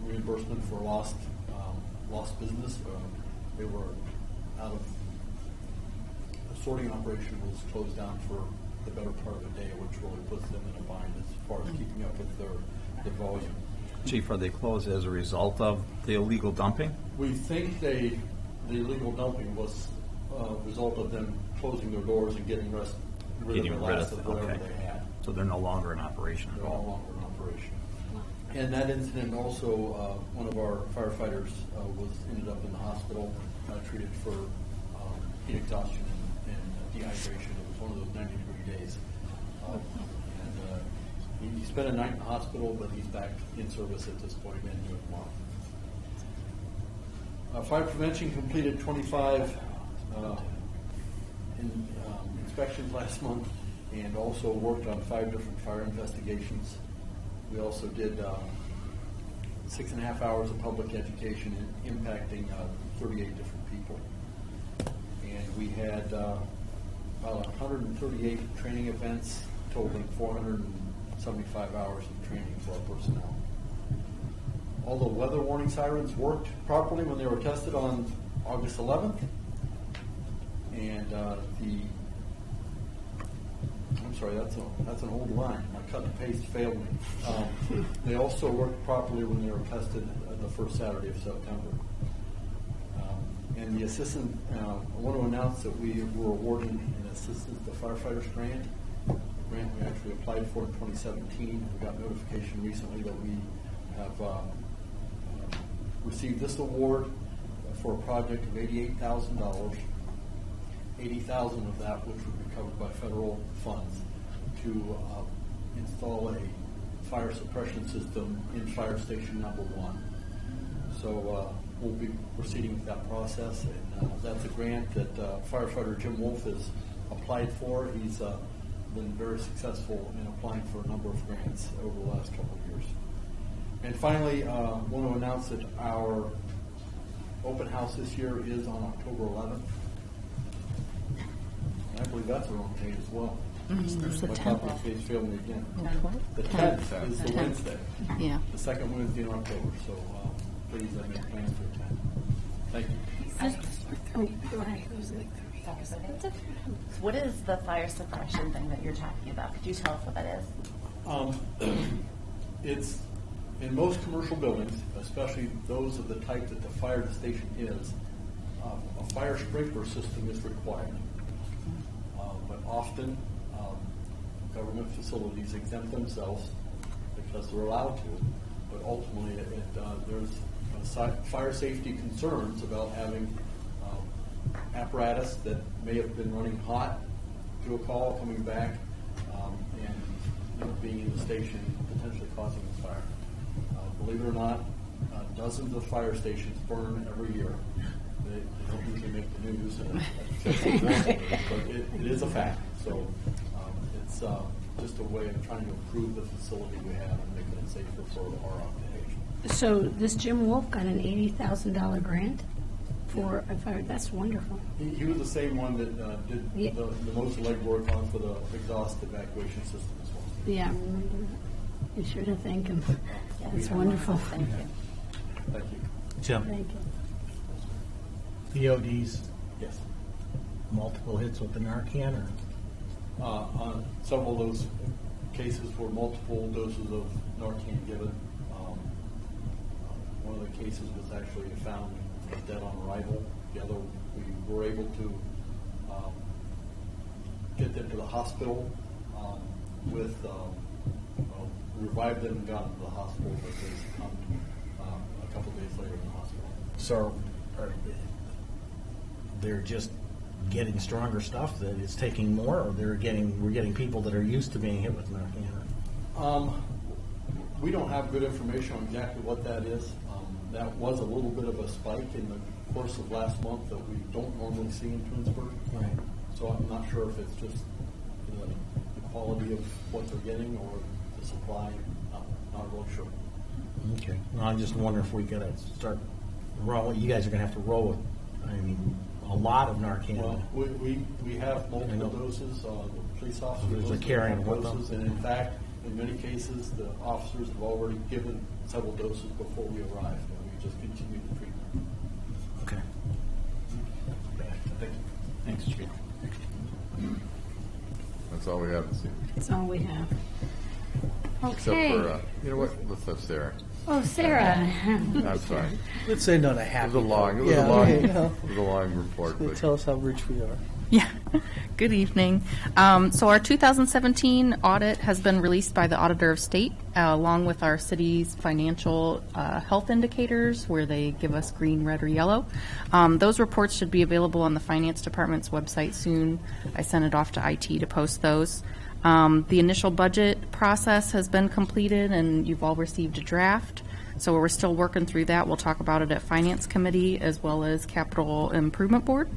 Speaker 6: reimbursement for lost business. They were out of the sorting operation was closed down for the better part of the day, which really puts them in a bind as far as keeping up with their volume.
Speaker 10: Chief, are they closed as a result of the illegal dumping?
Speaker 6: We think the illegal dumping was a result of them closing their doors and getting rid of the last of whatever they had.
Speaker 10: So they're no longer in operation at
Speaker 6: They're no
Speaker 10: all?
Speaker 6: longer in operation. And that incident also, one of our firefighters ended up in the hospital, treated for heat exhaustion and dehydration. It was one of those 90-degree days. And he spent a night in the hospital, but he's back in service at this point and doing well. Fire prevention completed 25 inspections last month and also worked on 5 different fire investigations. We also did 6.5 hours of public education impacting 38 different people. And we had about 138 training events totaling 475 hours of training for our personnel. All the weather warning sirens worked properly when they were tested on August 11th. And I'm sorry, that's an old line. My cut and paste failed me. They also worked properly when they were tested the first Saturday of September. And the assistant, I want to announce that we were awarded an assistant to firefighters grant. Grant we actually applied for in 2017. We got notification recently that we have received this award for a project of $88,000. $80,000 of that, which would be covered by federal funds, to install a fire suppression system in fire station number 1. So we'll be proceeding with that process, and that's a grant that firefighter Jim Wolf has applied for. He's been very successful in applying for a number of grants over the last couple of years. And finally, I want to announce that our open house this year is on October 11th. I believe that's the wrong date as well.
Speaker 9: It's the
Speaker 6: My
Speaker 9: 10th.
Speaker 6: copy page failed me again.
Speaker 9: The
Speaker 6: The
Speaker 9: 10th.
Speaker 6: 10th is the Wednesday.
Speaker 9: Yeah.
Speaker 6: The second Wednesday in October, so please make plans to attend. Thank you.
Speaker 1: Go ahead.
Speaker 9: What is the fire suppression thing that you're talking about? Could you tell us what that is?
Speaker 6: It's in most commercial buildings, especially those of the type that the fire station is, a fire sprinkler system is required. But often, government facilities exempt themselves because they're allowed to, but ultimately there's fire safety concerns about having apparatus that may have been running hot to a call, coming back, and being in the station, potentially causing a fire. Believe it or not, dozens of fire stations burn every year. They don't usually make the news, but it is a fact. So it's just a way of trying to improve the facility we have and make it safer for our occupation.
Speaker 1: So this Jim Wolf got an $80,000 grant for a fire. That's wonderful.
Speaker 6: He was the same one that did
Speaker 1: Yeah.
Speaker 6: the most legwork on for the exhaust evacuation system as well.
Speaker 1: Yeah, I remember that. Be sure to thank him. That's wonderful.
Speaker 9: Thank you.
Speaker 6: Thank you.
Speaker 3: Jim,
Speaker 1: Thank you.
Speaker 3: PODs,
Speaker 6: Yes.
Speaker 3: multiple hits with the Narcan, or?
Speaker 6: On several of those cases were multiple doses of Narcan given. One of the cases was actually found dead on arrival. The other, we were able to get them to the hospital with, revive them and got them to the hospital, but they succumbed a couple days later in the hospital.
Speaker 3: So they're just getting stronger stuff that it's taking more, or we're getting people that are used to being hit with Narcan?
Speaker 6: We don't have good information on exactly what that is. That was a little bit of a spike in the course of last month that we don't normally see in Twinsburg.
Speaker 3: Right.
Speaker 6: So I'm not sure if it's just the quality of what they're getting or the supply. Not really sure.
Speaker 3: Okay. Well, I'm just wondering if we gotta start rolling. You guys are gonna have to roll with, a lot of Narcan.
Speaker 6: Well, we have multiple
Speaker 3: I know.
Speaker 6: doses. The police officers
Speaker 3: They're
Speaker 6: have
Speaker 3: carrying with them.
Speaker 6: doses, and in fact, in many cases, the officers have already given several doses before we arrive, and we just continue the treatment.
Speaker 3: Okay.
Speaker 6: Thank you.
Speaker 10: Thanks, Chief.
Speaker 4: That's all we have this evening.
Speaker 1: That's all we have.
Speaker 4: Except
Speaker 1: Okay.
Speaker 4: for, you know what, let's have Sarah.
Speaker 1: Oh, Sarah.
Speaker 4: I'm sorry.
Speaker 11: Let's say not a
Speaker 4: It
Speaker 11: happy.
Speaker 4: was a long, it was
Speaker 11: Yeah,
Speaker 4: a long,
Speaker 11: okay, no.
Speaker 4: it was a long report, but
Speaker 11: Tell us how rich we are.
Speaker 2: Yeah. Good evening. So our 2017 audit has been released by the Auditor of State, along with our city's financial health indicators, where they give us green, red, or yellow. Those reports should be available on the Finance Department's website soon. I sent it off to IT to post those. The initial budget process has been completed, and you've all received a draft. So we're still working through that. We'll talk about it at Finance Committee as well as Capital Improvement Board.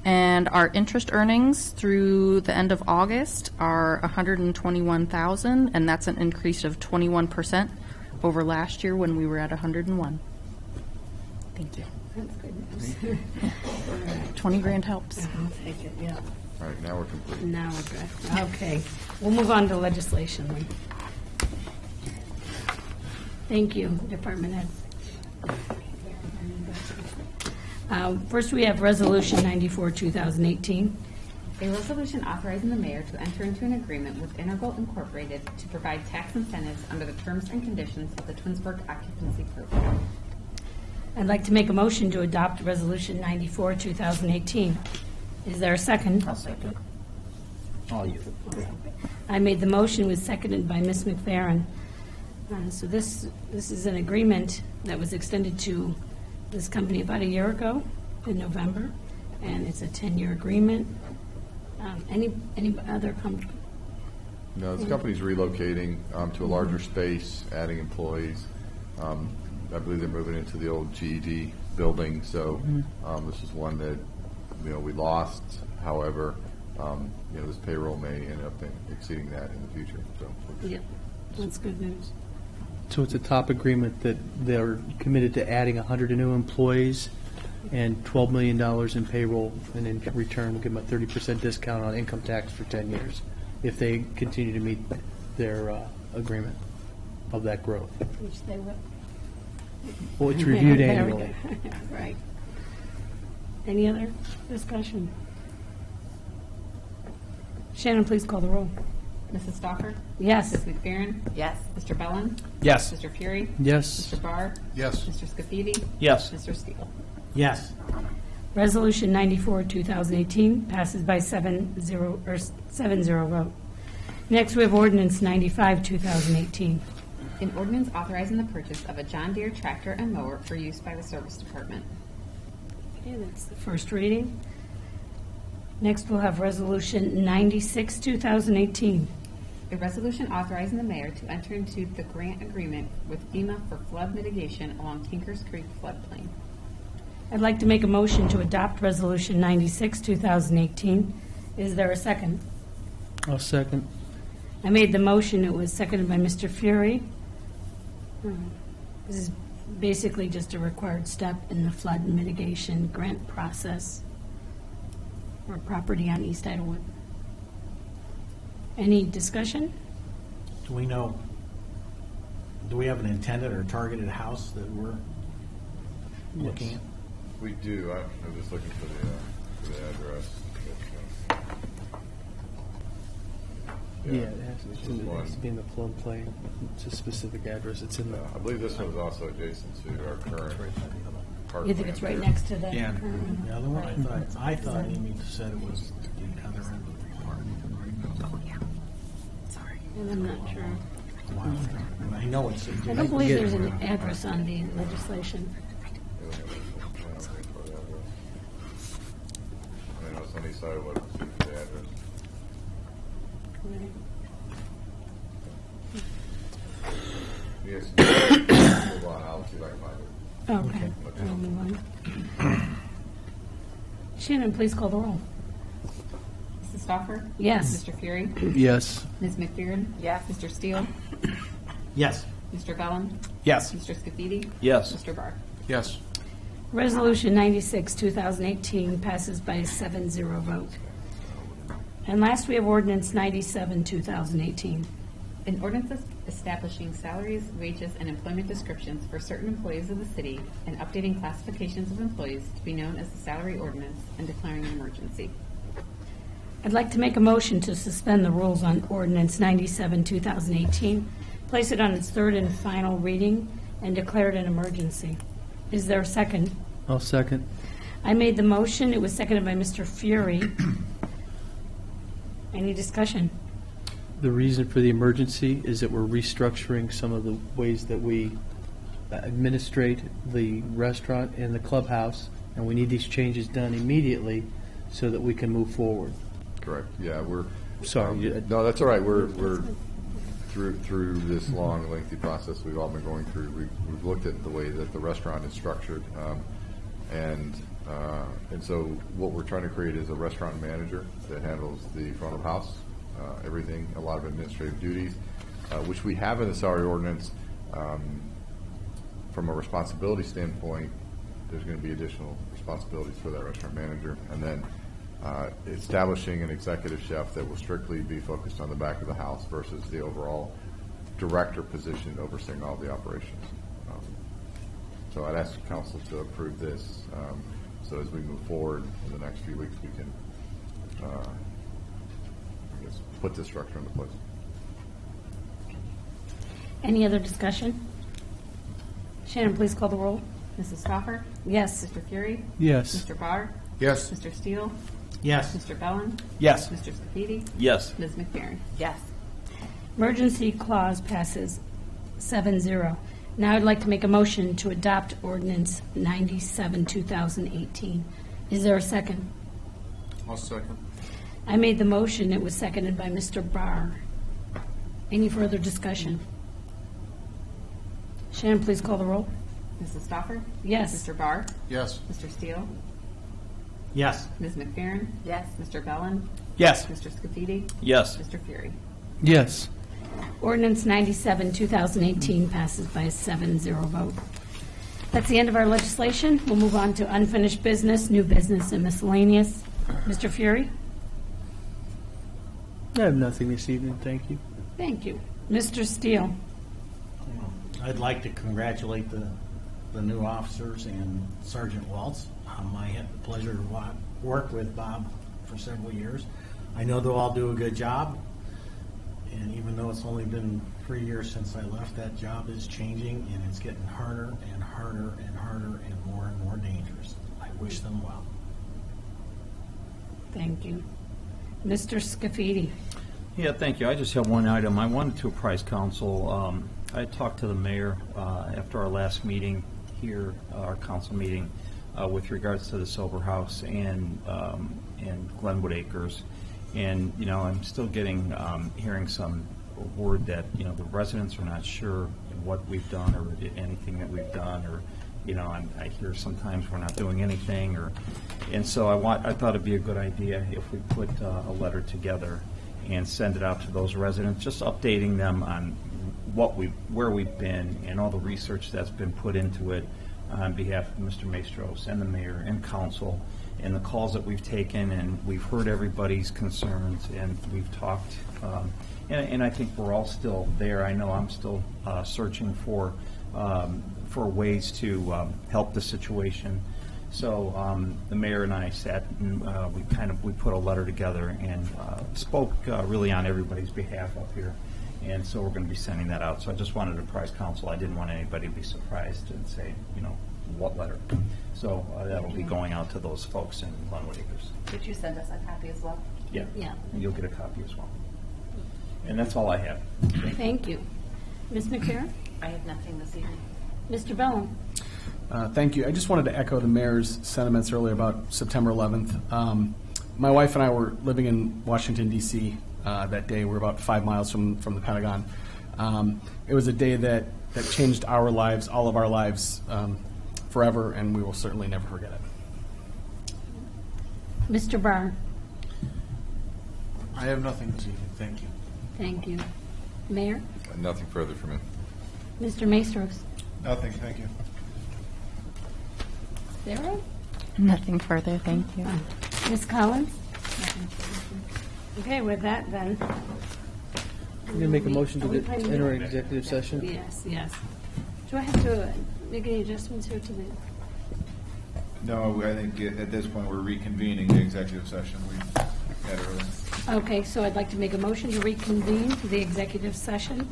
Speaker 2: And our interest earnings through the end of August are $121,000, and that's an increase of 21% over last year when we were at 101. Thank you.
Speaker 1: That's good news.
Speaker 2: 20 grand helps.
Speaker 1: I'll take it, yeah.
Speaker 4: all right, now we're complete.
Speaker 1: Now we're good. Okay. We'll move on to legislation then. Thank you, Department Head. First, we have Resolution 94, 2018.
Speaker 16: A resolution authorizing the mayor to enter into an agreement with Integral Incorporated to provide tax incentives under the terms and conditions of the Twinsburg Occupancy Program.
Speaker 1: I'd like to make a motion to adopt Resolution 94, 2018. Is there a second?
Speaker 10: I'll second. All you.
Speaker 1: I made the motion, was seconded by Ms. McFerrin. So this is an agreement that was extended to this company about a year ago in November, and it's a 10-year agreement. Any other company?
Speaker 4: No, this company's relocating to a larger space, adding employees. I believe they're moving into the old GED building, so this is one that, we lost. However, this payroll may end up exceeding that in the future. So,
Speaker 1: Yep, that's good news.
Speaker 11: So it's a top agreement that they're committed to adding 100 new employees and $12 million in payroll, and in return, we'll give them a 30% discount on income tax for 10 years if they continue to meet their agreement of that growth.
Speaker 1: Which they will.
Speaker 11: Well, it's reviewed
Speaker 1: There we
Speaker 11: annually.
Speaker 1: go. Right. Any other discussion? Shannon, please call the roll.
Speaker 16: Mrs. Stoffer?
Speaker 1: Yes.
Speaker 16: Ms. McFerrin?
Speaker 2: Yes.
Speaker 16: Mr. Bellin?
Speaker 8: Yes.
Speaker 16: Mr. Fury?
Speaker 11: Yes.
Speaker 16: Mr. Barr?
Speaker 4: yes.
Speaker 16: Mr. Scafidi?
Speaker 10: Yes.
Speaker 16: Mr. Steele?
Speaker 3: Yes.
Speaker 1: Resolution 94, 2018 passes by 7-0 vote. Next, we have ordinance 95, 2018.
Speaker 16: An ordinance authorizing the purchase of a John Deere tractor and mower for use by the Service Department.
Speaker 1: Okay, that's the first reading. Next, we'll have Resolution 96, 2018.
Speaker 16: A resolution authorizing the mayor to enter into the grant agreement with FEMA for flood mitigation along Tinkers Creek floodplain.
Speaker 1: I'd like to make a motion to adopt Resolution 96, 2018. Is there a second?
Speaker 11: I'll second.
Speaker 1: I made the motion. It was seconded by Mr. Fury. This is basically just a required step in the flood mitigation grant process for property on East Idlewood. Any discussion?
Speaker 3: Do we know, do we have an intended or targeted house that we're looking at?
Speaker 4: We do. I'm just looking for the address.
Speaker 11: Yeah, it has
Speaker 4: This
Speaker 11: to
Speaker 4: is one.
Speaker 11: be in the floodplain. It's a specific address. It's in the.
Speaker 4: I believe this one was also adjacent to our current park.
Speaker 1: You think it's right next to the?
Speaker 8: Yeah.
Speaker 3: The other one, I thought Amy said it was the other end of the park.
Speaker 1: And I'm not sure.
Speaker 3: Wow. I know it's.
Speaker 1: I don't believe there's an address on the legislation.
Speaker 4: I know it's on the east side of what the address. Yes. Move on. I'll see if I can find it.
Speaker 1: Okay. I'll move on. Shannon, please call the roll.
Speaker 16: Mrs. Stoffer?
Speaker 1: Yes.
Speaker 16: Mr. Fury?
Speaker 11: Yes.
Speaker 16: Ms. McFerrin?
Speaker 9: Yes.
Speaker 16: Mr. Steele?
Speaker 3: Yes.
Speaker 16: Mr. Bellin?
Speaker 8: Yes.
Speaker 16: Mr. Scafidi?
Speaker 10: Yes.
Speaker 16: Mr. Barr?
Speaker 8: Yes.
Speaker 1: Resolution 96, 2018 passes by a 7-0 vote. And last, we have ordinance 97, 2018.
Speaker 16: An ordinance establishing salaries, wages, and employment descriptions for certain employees of the city and updating classifications of employees to be known as the salary ordinance and declaring an emergency.
Speaker 1: I'd like to make a motion to suspend the rules on ordinance 97, 2018, place it on its third and final reading, and declare it an emergency. Is there a second?
Speaker 11: I'll second.
Speaker 1: I made the motion. It was seconded by Mr. Fury. Any discussion?
Speaker 11: The reason for the emergency is that we're restructuring some of the ways that we administrate the restaurant and the clubhouse, and we need these changes done immediately so that we can move forward.
Speaker 4: Correct. Yeah, we're.
Speaker 11: Sorry.
Speaker 4: No, that's all right. We're through this long, lengthy process we've all been going through. We've looked at the way that the restaurant is structured, and so what we're trying to create is a restaurant manager that handles the front of house, everything, a lot of administrative duties, which we have in the salary ordinance. From a responsibility standpoint, there's going to be additional responsibilities for that restaurant manager, and then establishing an executive chef that will strictly be focused on the back of the house versus the overall director position overseeing all the operations. So I'd ask the council to approve this. So as we move forward in the next few weeks, we can I guess, put this structure into place.
Speaker 1: Any other discussion? Shannon, please call the roll.
Speaker 16: Mrs. Stoffer?
Speaker 1: Yes.
Speaker 16: Mr. Fury?
Speaker 11: Yes.
Speaker 16: Mr. Barr?
Speaker 3: Yes.
Speaker 16: Mr. Steele?
Speaker 3: Yes.
Speaker 16: Mr. Bellin?
Speaker 8: Yes.
Speaker 16: Mr. Scafidi?
Speaker 10: Yes.
Speaker 16: Ms. McFerrin?
Speaker 9: Yes.
Speaker 1: Emergency clause passes 7-0. Now I'd like to make a motion to adopt ordinance 97, 2018. Is there a second?
Speaker 6: I'll second.
Speaker 1: I made the motion. It was seconded by Mr. Barr. Any further discussion? Shannon, please call the roll.
Speaker 16: Mrs. Stoffer?
Speaker 1: Yes.
Speaker 16: Mr. Barr?
Speaker 6: Yes.
Speaker 16: Mr. Steele?
Speaker 3: Yes.
Speaker 16: Ms. McFerrin?
Speaker 9: Yes.
Speaker 16: Mr. Bellin?
Speaker 8: Yes.
Speaker 16: Mr. Scafidi?
Speaker 10: Yes.
Speaker 16: Mr. Fury?
Speaker 11: Yes.
Speaker 1: Ordinance 97, 2018 passes by a 7-0 vote. That's the end of our legislation. We'll move on to unfinished business, new business, and miscellaneous. Mr. Fury?
Speaker 11: I have nothing this evening, thank you.
Speaker 1: Thank you. Mr. Steele?
Speaker 3: I'd like to congratulate the new officers and Sergeant Waltz. I had the pleasure to work with Bob for several years. I know they'll all do a good job, and even though it's only been 3 years since I left, that job is changing, and it's getting harder and harder and harder and more dangerous. I wish them well.
Speaker 1: Thank you. Mr. Scafidi.
Speaker 10: Yeah, thank you. I just have one item. I wanted to apprise council. I talked to the mayor after our last meeting here, our council meeting, with regards to the sober house and Glenwood Acres. And, you know, I'm still getting, hearing some word that, you know, the residents are not sure what we've done or anything that we've done, or, you know, I hear sometimes we're not doing anything, and so I thought it'd be a good idea if we put a letter together and send it out to those residents, just updating them on where we've been and all the research that's been put into it on behalf of Mr. Maestros and the mayor and council, and the calls that we've taken, and we've heard everybody's concerns, and we've talked, and I think we're all still there. I know I'm still searching for ways to help the situation. So the mayor and I sat and we put a letter together and spoke really on everybody's behalf up here. And so we're going to be sending that out. So I just wanted to apprise council. I didn't want anybody to be surprised and say, you know, what letter. So that'll be going out to those folks in Glenwood Acres.
Speaker 9: Did you send us a copy as well?
Speaker 10: Yeah.
Speaker 1: Yeah.
Speaker 10: And you'll get a copy as well. And that's all I have.
Speaker 1: Thank you. Ms. McCarron?
Speaker 9: I have nothing this evening.
Speaker 1: Mr. Bellin?
Speaker 8: Thank you. I just wanted to echo the mayor's sentiments earlier about September 11th. My wife and I were living in Washington, D.C. That day. We're about 5 miles from the Pentagon. It was a day that changed our lives, all of our lives, forever, and we will certainly never forget it.
Speaker 1: Mr. Barr?
Speaker 6: I have nothing this evening. Thank you.
Speaker 1: Thank you. Mayor?
Speaker 4: Nothing further from me.
Speaker 1: Mr. Maestros?
Speaker 6: Nothing, thank you.
Speaker 1: Sarah?
Speaker 2: Nothing further, thank you.
Speaker 1: Ms. Collins? Okay, with that then.
Speaker 11: I'm going to make a motion
Speaker 1: Are we
Speaker 11: to
Speaker 1: planning to-
Speaker 11: enter an executive session.
Speaker 1: Yes, yes. Do I have to make any adjustments here to the,
Speaker 17: No, I think at this point, we're reconvening the executive session we had earlier.
Speaker 1: okay, so I'd like to make a motion to reconvene the executive session